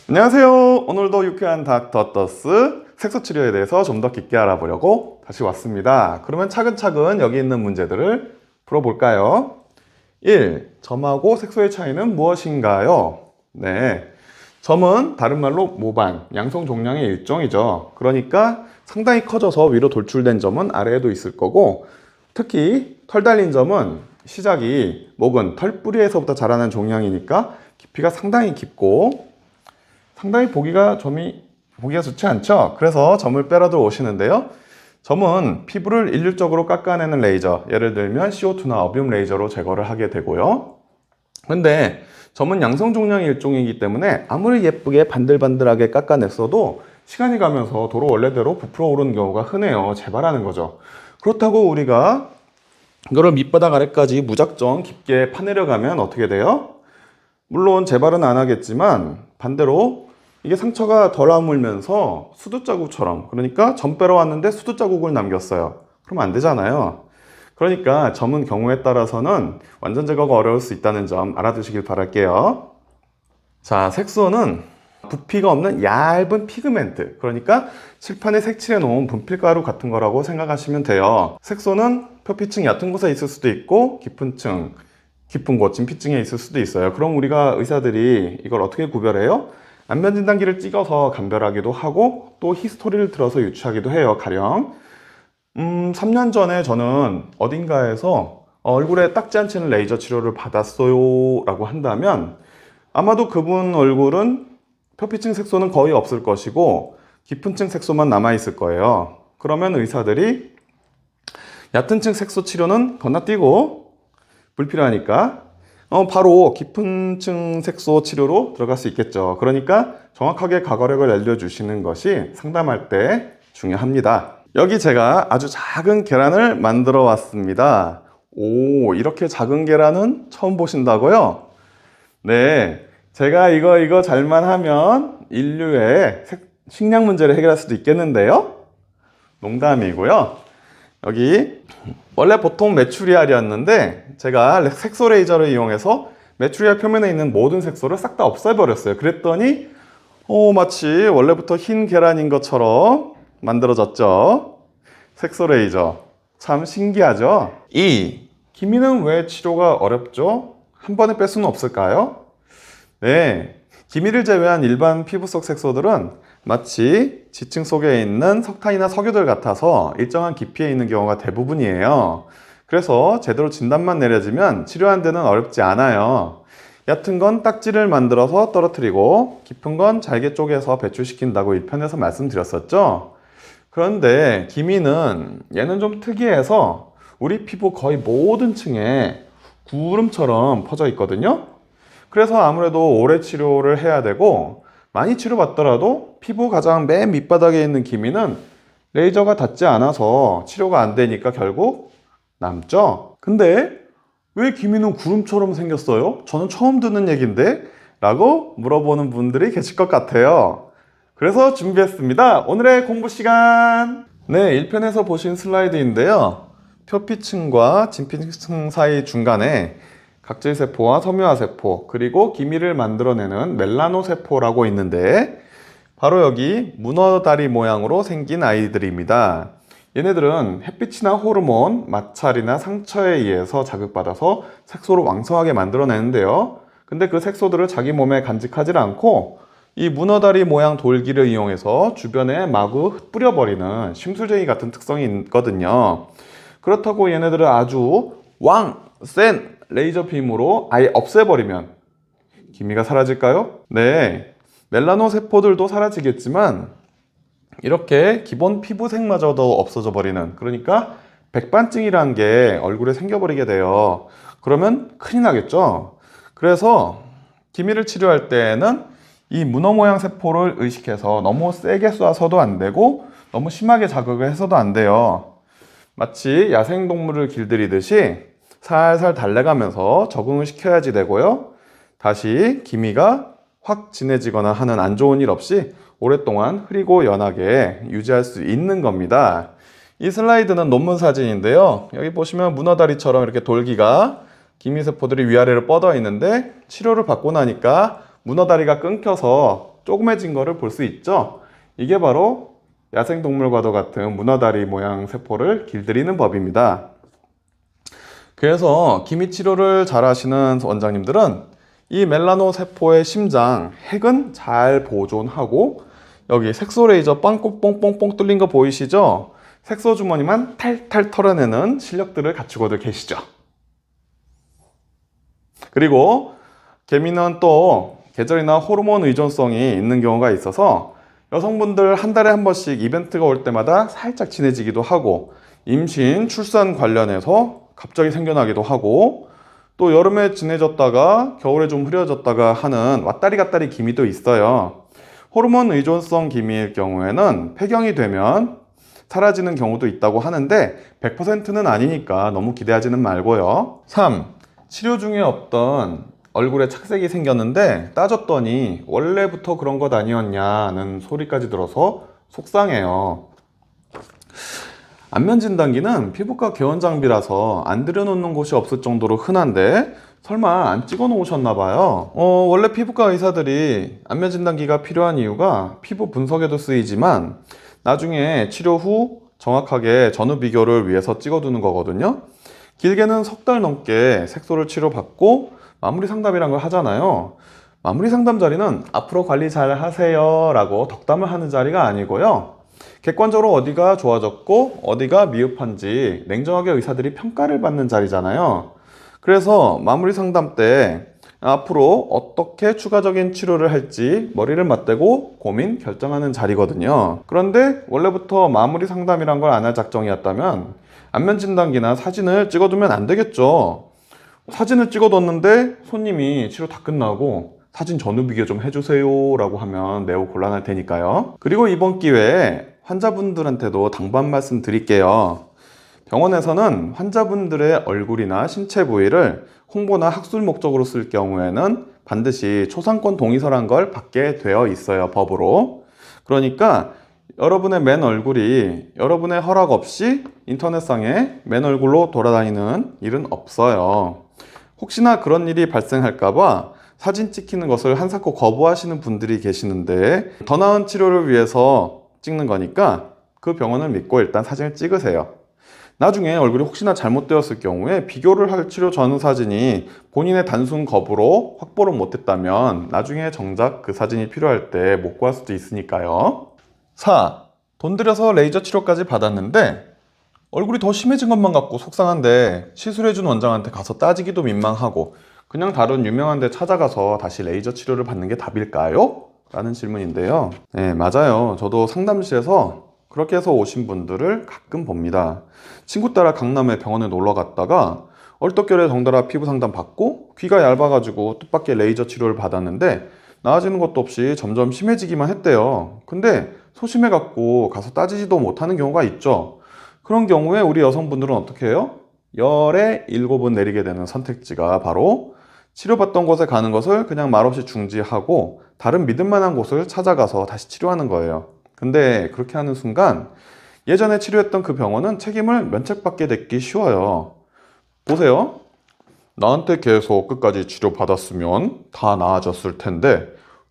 안녕하세요. 오늘도 유쾌한 닥터 더스 색소 치료에 대해서 좀 더 깊게 알아보려고 다시 왔습니다. 그러면 차근차근 여기 있는 문제들을 풀어볼까요? 1. 점하고 색소의 차이는 무엇인가요? 네. 점은 다른 말로 모반, 양성 종량의 일종이죠. 그러니까 상당히 커져서 위로 돌출된 점은 아래에도 있을 거고, 특히 털 달린 점은 시작이 목은 털뿌리에서부터 자라는 종양이니까 깊이가 상당히 깊고 상당히 보기가 좋지 않죠. 그래서 점을 빼러 들어오시는데요. 점은 피부를 일률적으로 깎아내는 레이저, 예를 들면 CO2나 어비움 레이저로 제거를 하게 되고요. 근데 점은 양성 종량의 일종이기 때문에 아무리 예쁘게 반들반들하게 깎아냈어도 시간이 가면서 도로 원래대로 부풀어 오르는 경우가 흔해요. 재발하는 거죠. 그렇다고 우리가 이거를 밑바닥 아래까지 무작정 깊게 파내려가면 어떻게 돼요? 물론 재발은 안 하겠지만 반대로 이게 상처가 덜 아물면서 수두 자국처럼, 그러니까 점 빼러 왔는데 수두 자국을 남겼어요. 그러면 안 되잖아요. 그러니까 점은 경우에 따라서는 완전 제거가 어려울 수 있다는 점 알아두시길 바랄게요. 자, 색소는 부피가 없는 얇은 피그멘트, 그러니까 칠판에 색칠해 놓은 분필가루 같은 거라고 생각하시면 돼요. 색소는 표피층 얕은 곳에 있을 수도 있고 깊은 곳, 진피층에 있을 수도 있어요. 그럼 우리가 의사들이 이걸 어떻게 구별해요? 안면 진단기를 찍어서 감별하기도 하고 또 히스토리를 들어서 유추하기도 해요. 가령 3년 전에 저는 어딘가에서 얼굴에 딱지 않치는 레이저 치료를 받았어요 라고 한다면 아마도 그분 얼굴은 표피층 색소는 거의 없을 것이고 깊은 층 색소만 남아있을 거예요. 그러면 의사들이 얕은 층 색소 치료는 건너뛰고 불필요하니까 바로 깊은 층 색소 치료로 들어갈 수 있겠죠. 그러니까 정확하게 가거력을 알려주시는 것이 상담할 때 중요합니다. 여기 제가 아주 작은 계란을 만들어 왔습니다. 오, 이렇게 작은 계란은 처음 보신다고요? 네, 제가 이거 잘만 하면 인류의 식량 문제를 해결할 수도 있겠는데요? 농담이고요. 여기 원래 보통 메추리알이었는데 제가 색소 레이저를 이용해서 메추리알 표면에 있는 모든 색소를 싹 다 없애버렸어요. 그랬더니 마치 원래부터 흰 계란인 것처럼 만들어졌죠. 색소 레이저 참 신기하죠. 2. 기미는 왜 치료가 어렵죠? 한 번에 뺄 수는 없을까요? 네, 기미를 제외한 일반 피부 속 색소들은 마치 지층 속에 있는 석탄이나 석유들 같아서 일정한 깊이에 있는 경우가 대부분이에요. 그래서 제대로 진단만 내려지면 치료하는 데는 어렵지 않아요. 얕은 건 딱지를 만들어서 떨어뜨리고 깊은 건 잘게 쪼개서 배출시킨다고 1편에서 말씀드렸었죠. 그런데 기미는 얘는 좀 특이해서 우리 피부 거의 모든 층에 구름처럼 퍼져 있거든요. 그래서 아무래도 오래 치료를 해야 되고 많이 치료받더라도 피부 가장 맨 밑바닥에 있는 기미는 레이저가 닿지 않아서 치료가 안 되니까 결국 남죠. 근데 왜 기미는 구름처럼 생겼어요? 저는 처음 듣는 얘기인데? 라고 물어보는 분들이 계실 것 같아요. 그래서 준비했습니다. 오늘의 공부 시간! 네, 1편에서 보신 슬라이드인데요. 표피층과 진피층 사이 중간에 각질세포와 섬유화세포, 그리고 기미를 만들어내는 멜라노세포라고 있는데 바로 여기 문어다리 모양으로 생긴 아이들입니다. 얘네들은 햇빛이나 호르몬, 마찰이나 상처에 의해서 자극받아서 색소를 왕성하게 만들어내는데요. 근데 그 색소들을 자기 몸에 간직하지 않고 이 문어다리 모양 돌기를 이용해서 주변에 마구 흩뿌려버리는 심술쟁이 같은 특성이 있거든요. 그렇다고 얘네들을 아주 센 레이저 빔으로 아예 없애버리면 기미가 사라질까요? 네, 멜라노 세포들도 사라지겠지만 이렇게 기본 피부색마저도 없어져 버리는, 그러니까 백반증이라는 게 얼굴에 생겨버리게 돼요. 그러면 큰일 나겠죠. 그래서 기미를 치료할 때에는 이 문어 모양 세포를 의식해서 너무 세게 쏴서도 안 되고 너무 심하게 자극을 해서도 안 돼요. 마치 야생동물을 길들이듯이 살살 달래가면서 적응을 시켜야지 되고요. 다시 기미가 확 진해지거나 하는 안 좋은 일 없이 오랫동안 흐리고 연하게 유지할 수 있는 겁니다. 이 슬라이드는 논문 사진인데요. 여기 보시면 문어다리처럼 이렇게 돌기가 기미세포들이 위아래로 뻗어 있는데 치료를 받고 나니까 문어다리가 끊겨서 조그매진 거를 볼 수 있죠. 이게 바로 야생동물과도 같은 문어다리 모양 세포를 길들이는 법입니다. 그래서 기미 치료를 잘 하시는 원장님들은 이 멜라노 세포의 심장, 핵은 잘 보존하고 여기 색소 레이저 빵꾸 뽕뽕뽕 뚫린 거 보이시죠? 색소 주머니만 탈탈 털어내는 실력들을 갖추고들 계시죠. 그리고 개미는 또 계절이나 호르몬 의존성이 있는 경우가 있어서 여성분들 한 달에 한 번씩 이벤트가 올 때마다 살짝 진해지기도 하고 임신, 출산 관련해서 갑자기 생겨나기도 하고 또 여름에 진해졌다가 겨울에 좀 흐려졌다가 하는 왔다리 갔다리 기미도 있어요. 호르몬 의존성 기미일 경우에는 폐경이 되면 사라지는 경우도 있다고 하는데 100%는 아니니까 너무 기대하지는 말고요. 3. 치료 중에 없던 얼굴에 착색이 생겼는데 따졌더니 원래부터 그런 것 아니었냐는 소리까지 들어서 속상해요. 안면 진단기는 피부과 개원 장비라서 안 들여놓는 곳이 없을 정도로 흔한데 설마 안 찍어 놓으셨나 봐요. 원래 피부과 의사들이 안면 진단기가 필요한 이유가 피부 분석에도 쓰이지만 나중에 치료 후 정확하게 전후 비교를 위해서 찍어두는 거거든요. 길게는 석 달 넘게 색소를 치료받고 마무리 상담이란 걸 하잖아요. 마무리 상담 자리는 앞으로 관리 잘 하세요 라고 덕담을 하는 자리가 아니고요. 객관적으로 어디가 좋아졌고 어디가 미흡한지 냉정하게 의사들이 평가를 받는 자리잖아요. 그래서 마무리 상담 때 앞으로 어떻게 추가적인 치료를 할지 머리를 맞대고 고민 결정하는 자리거든요. 그런데 원래부터 마무리 상담이란 걸 안 할 작정이었다면 안면 진단기나 사진을 찍어두면 안 되겠죠. 사진을 찍어뒀는데 손님이 치료 다 끝나고 사진 전후 비교 좀 해주세요 라고 하면 매우 곤란할 테니까요. 그리고 이번 기회에 환자분들한테도 당부한 말씀 드릴게요. 병원에서는 환자분들의 얼굴이나 신체 부위를 홍보나 학술 목적으로 쓸 경우에는 반드시 초상권 동의서란 걸 받게 되어 있어요, 법으로. 그러니까 여러분의 맨 얼굴이 여러분의 허락 없이 인터넷상에 맨 얼굴로 돌아다니는 일은 없어요. 혹시나 그런 일이 발생할까봐 사진 찍히는 것을 한사코 거부하시는 분들이 계시는데 더 나은 치료를 위해서 찍는 거니까 그 병원을 믿고 일단 사진을 찍으세요. 나중에 얼굴이 혹시나 잘못되었을 경우에 비교를 할 치료 전후 사진이 본인의 단순 거부로 확보를 못했다면 나중에 정작 그 사진이 필요할 때 못 구할 수도 있으니까요. 4. 돈 들여서 레이저 치료까지 받았는데 얼굴이 더 심해진 것만 같고 속상한데 시술해준 원장한테 가서 따지기도 민망하고 그냥 다른 유명한 데 찾아가서 다시 레이저 치료를 받는 게 답일까요? 라는 질문인데요. 네, 맞아요. 저도 상담실에서 그렇게 해서 오신 분들을 가끔 봅니다. 친구 따라 강남에 병원에 놀러 갔다가 얼떨결에 덩달아 피부 상담 받고 귀가 얇아가지고 뜻밖의 레이저 치료를 받았는데 나아지는 것도 없이 점점 심해지기만 했대요. 근데 소심해갖고 가서 따지지도 못하는 경우가 있죠. 그런 경우에 우리 여성분들은 어떻게 해요? 열에 7은 내리게 되는 선택지가 바로 치료받던 곳에 가는 것을 그냥 말없이 중지하고 다른 믿을 만한 곳을 찾아가서 다시 치료하는 거예요. 근데 그렇게 하는 순간 예전에 치료했던 그 병원은 책임을 면책받게 됐기 쉬워요. 보세요. 나한테 계속 끝까지 치료받았으면 다 나아졌을 텐데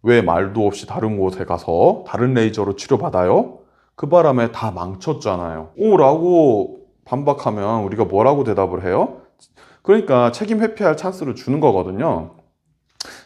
왜 말도 없이 다른 곳에 가서 다른 레이저로 치료받아요? 그 바람에 다 망쳤잖아요. 오 라고 반박하면 우리가 뭐라고 대답을 해요? 그러니까 책임 회피할 찬스를 주는 거거든요.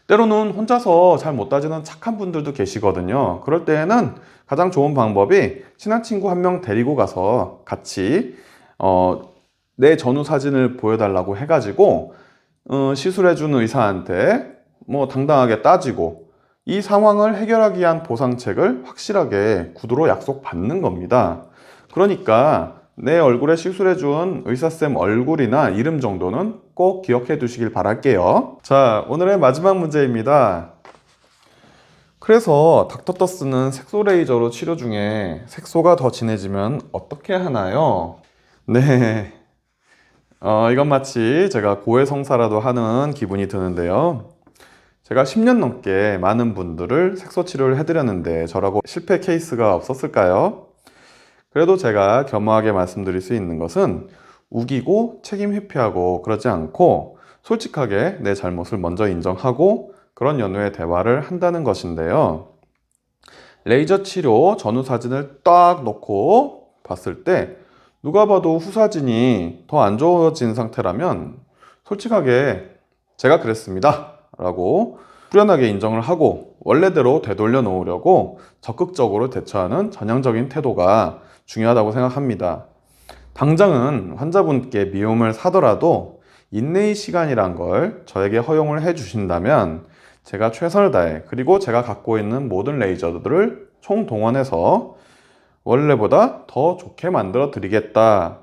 때로는 혼자서 잘 못 따지는 착한 분들도 계시거든요. 그럴 때에는 가장 좋은 방법이 친한 친구 한 명 데리고 가서 같이 내 전후 사진을 보여달라고 해가지고 시술해준 의사한테 뭐 당당하게 따지고 이 상황을 해결하기 위한 보상책을 확실하게 구두로 약속받는 겁니다. 그러니까 내 얼굴에 시술해준 의사쌤 얼굴이나 이름 정도는 꼭 기억해 두시길 바랄게요. 자, 오늘의 마지막 문제입니다. 그래서 닥터더스는 색소 레이저로 치료 중에 색소가 더 진해지면 어떻게 하나요? 네, 이건 마치 제가 고해성사라도 하는 기분이 드는데요. 제가 10년 넘게 많은 분들을 색소 치료를 해드렸는데 저라고 실패 케이스가 없었을까요? 그래도 제가 겸허하게 말씀드릴 수 있는 것은 우기고 책임 회피하고 그러지 않고 솔직하게 내 잘못을 먼저 인정하고 그런 연후의 대화를 한다는 것인데요. 레이저 치료 전후 사진을 딱 놓고 봤을 때 누가 봐도 후 사진이 더 안 좋아진 상태라면 솔직하게 제가 그랬습니다 라고 후련하게 인정을 하고 원래대로 되돌려 놓으려고 적극적으로 대처하는 전향적인 태도가 중요하다고 생각합니다. 당장은 환자분께 미움을 사더라도 인내의 시간이란 걸 저에게 허용을 해 주신다면 제가 최선을 다해 그리고 제가 갖고 있는 모든 레이저들을 총동원해서 원래보다 더 좋게 만들어 드리겠다.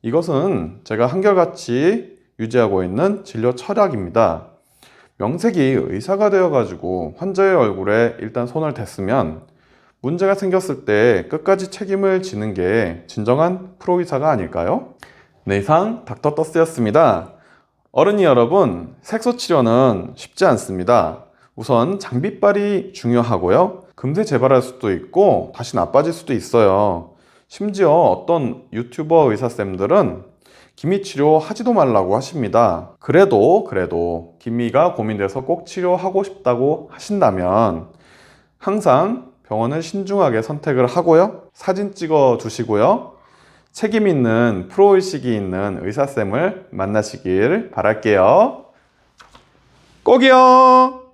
이것은 제가 한결같이 유지하고 있는 진료 철학입니다. 명색이 의사가 되어가지고 환자의 얼굴에 일단 손을 댔으면 문제가 생겼을 때 끝까지 책임을 지는 게 진정한 프로의사가 아닐까요? 네, 이상 닥터떠스였습니다. 어른이 여러분, 색소 치료는 쉽지 않습니다. 우선 장비빨이 중요하고요. 금세 재발할 수도 있고 다시 나빠질 수도 있어요. 심지어 어떤 유튜버 의사쌤들은 기미 치료 하지도 말라고 하십니다. 그래도 기미가 고민돼서 꼭 치료하고 싶다고 하신다면 항상 병원을 신중하게 선택을 하고요. 사진 찍어 두시고요. 책임 있는 프로의식이 있는 의사쌤을 만나시길 바랄게요. 꼭이요!